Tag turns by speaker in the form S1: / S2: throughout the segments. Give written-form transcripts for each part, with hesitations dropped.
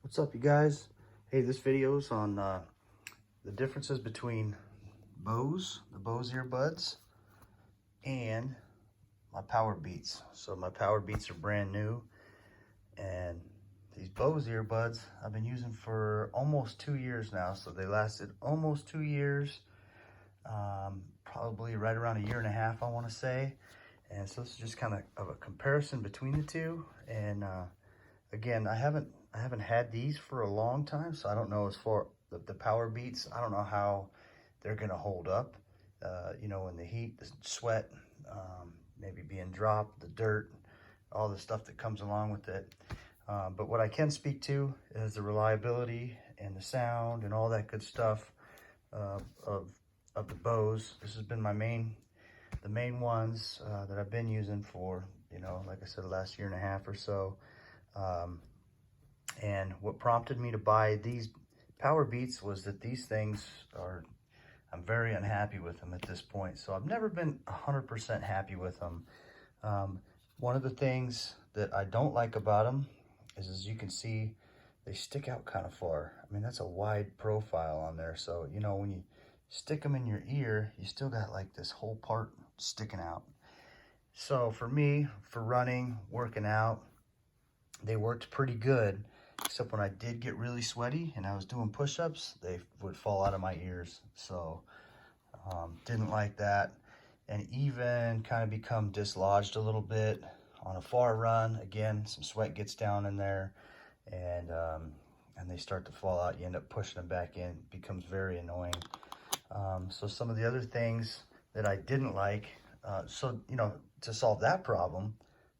S1: What's up, you guys? Hey, this video is on the differences between the Bose Ear Buds, and my Powerbeats. So my Powerbeats are brand new, and these Bose Ear Buds I've been using for almost 2 years now. So they lasted almost 2 years, probably right around 1.5 years, I want to say. And so this is just kind of a comparison between the two. And again, I haven't had these for a long time, so I don't know, as far the Powerbeats, I don't know how they're gonna hold up, you know, in the heat, the sweat, maybe being dropped, the dirt, all the stuff that comes along with it. But what I can speak to is the reliability and the sound and all that good stuff of the Bose. This has been the main ones that I've been using for, you know, like I said, the last 1.5 years or so. And what prompted me to buy these Powerbeats was that these things I'm very unhappy with them at this point. So I've never been 100% happy with them. One of the things that I don't like about them is, as you can see, they stick out kind of far. I mean, that's a wide profile on there. So, you know, when you stick them in your ear, you still got like this whole part sticking out. So for me, for running, working out, they worked pretty good, except when I did get really sweaty and I was doing push-ups, they would fall out of my ears. So didn't like that. And even kind of become dislodged a little bit on a far run. Again, some sweat gets down in there, and they start to fall out. You end up pushing them back in. It becomes very annoying. So some of the other things that I didn't like, so, you know, to solve that problem,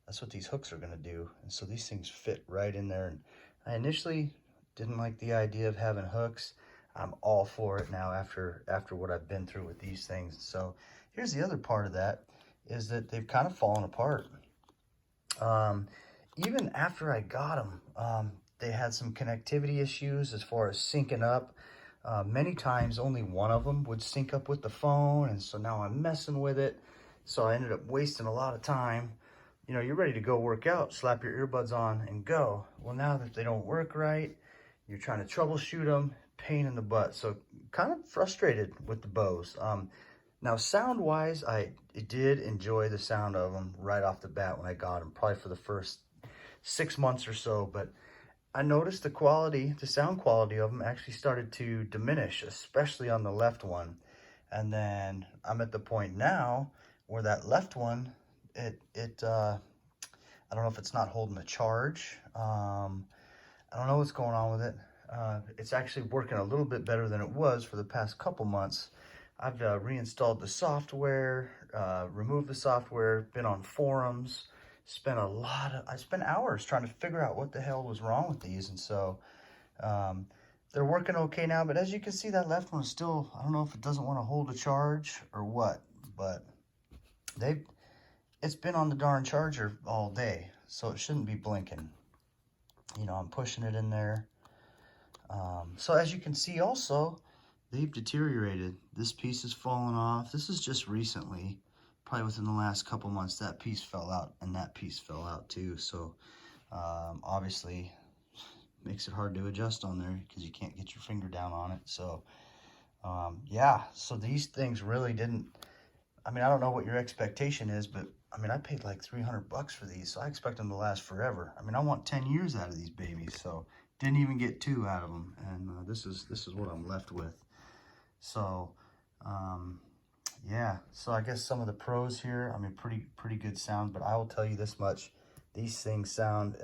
S1: that's what these hooks are going to do. And so these things fit right in there. And I initially didn't like the idea of having hooks. I'm all for it now after what I've been through with these things. So here's the other part of that, is that they've kind of fallen apart. Even after I got them, they had some connectivity issues as far as syncing up. Many times only one of them would sync up with the phone, and so now I'm messing with it. So I ended up wasting a lot of time. You know, you're ready to go work out, slap your earbuds on and go. Well, now that they don't work right, you're trying to troubleshoot them, pain in the butt. So kind of frustrated with the Bose. Now sound-wise, I did enjoy the sound of them right off the bat when I got them, probably for the first 6 months or so. But I noticed the sound quality of them actually started to diminish, especially on the left one. And then I'm at the point now where that left one, I don't know if it's not holding a charge. I don't know what's going on with it. It's actually working a little bit better than it was for the past couple months. I've reinstalled the software, removed the software, been on forums, I spent hours trying to figure out what the hell was wrong with these. And so they're working okay now, but as you can see, that left one is still, I don't know if it doesn't want to hold a charge or what, but it's been on the darn charger all day, so it shouldn't be blinking. You know, I'm pushing it in there. So as you can see also, they've deteriorated. This piece is falling off. This is just recently, probably within the last couple months, that piece fell out and that piece fell out too. So obviously makes it hard to adjust on there because you can't get your finger down on it. So yeah, so these things really didn't, I mean, I don't know what your expectation is, but I mean, I paid like $300 for these, so I expect them to last forever. I mean, I want 10 years out of these babies, so didn't even get 2 out of them, and this is what I'm left with. So, yeah. So I guess some of the pros here, I mean, pretty good sound, but I will tell you this much: these things sound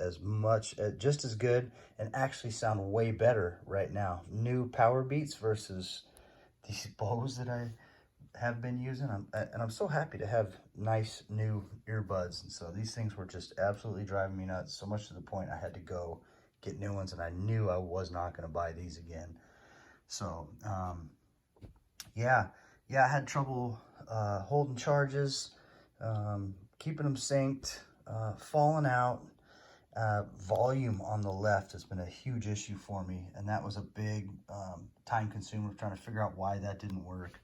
S1: just as good, and actually sound way better right now. New Powerbeats versus these Bose that I have been using. And I'm so happy to have nice new earbuds. And so these things were just absolutely driving me nuts, so much to the point I had to go get new ones, and I knew I was not going to buy these again. So yeah, I had trouble holding charges, keeping them synced, falling out. Volume on the left has been a huge issue for me, and that was a big time consumer, trying to figure out why that didn't work.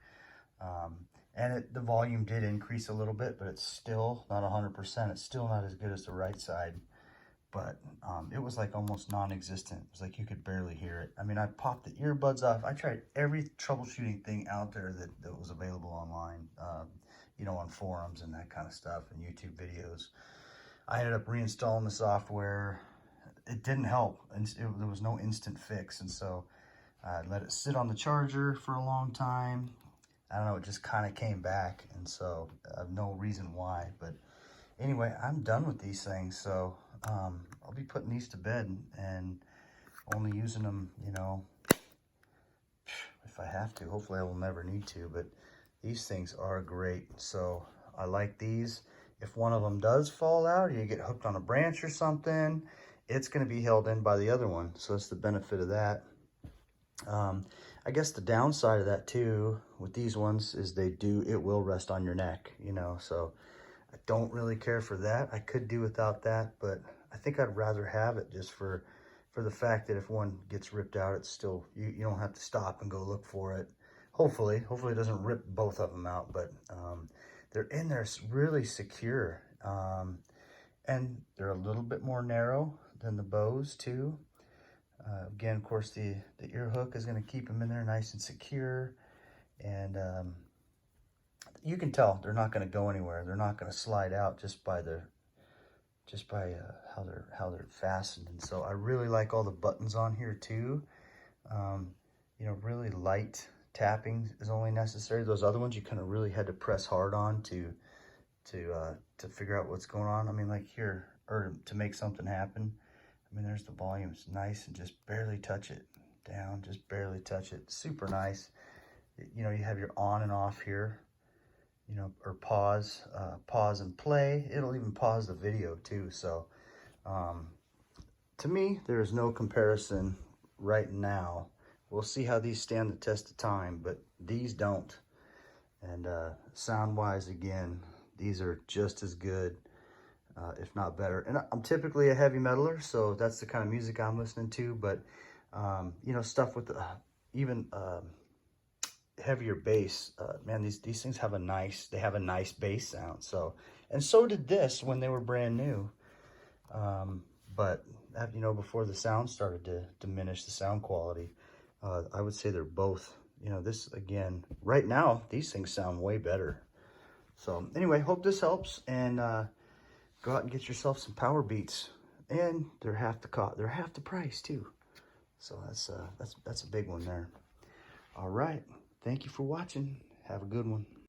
S1: And the volume did increase a little bit, but it's still not 100%. It's still not as good as the right side. but it was like almost non-existent. It was like you could barely hear it. I mean, I popped the earbuds off. I tried every troubleshooting thing out there that was available online, you know, on forums and that kind of stuff and YouTube videos. I ended up reinstalling the software. It didn't help, and there was no instant fix, and so I let it sit on the charger for a long time. I don't know, it just kind of came back, and so I have no reason why, but anyway, I'm done with these things, so I'll be putting these to bed and only using them, you know, if I have to. Hopefully I will never need to, but these things are great. So I like these. If one of them does fall out or you get hooked on a branch or something, it's going to be held in by the other one. So that's the benefit of that. I guess the downside of that too with these ones is it will rest on your neck, you know, so I don't really care for that. I could do without that, but I think I'd rather have it just for the fact that if one gets ripped out, it's still, you don't have to stop and go look for it. Hopefully it doesn't rip both of them out, but they're in there really secure. And they're a little bit more narrow than the Bose too. Again, of course, the ear hook is going to keep them in there nice and secure. And you can tell they're not going to go anywhere. They're not going to slide out just by how they're fastened. And so I really like all the buttons on here too. You know, really light tapping is only necessary. Those other ones you kind of really had to press hard on to figure out what's going on. I mean, like here, or to make something happen. I mean, there's the volume. It's nice, and just barely touch it down, just barely touch it. Super nice. You know, you have your on and off here, you know, or pause and play. It'll even pause the video too. So to me, there is no comparison right now. We'll see how these stand the test of time, but these don't. And sound wise, again, these are just as good, if not better. And I'm typically a heavy metaler, so that's the kind of music I'm listening to. But you know, stuff with even heavier bass, man, these things have a nice bass sound. So, and so did this when they were brand new. But you know, before the sound started to diminish, the sound quality, I would say they're both, you know, this, again, right now, these things sound way better. So anyway, hope this helps, and go out and get yourself some Powerbeats, and they're half the price too. So that's a big one there. All right, thank you for watching. Have a good one.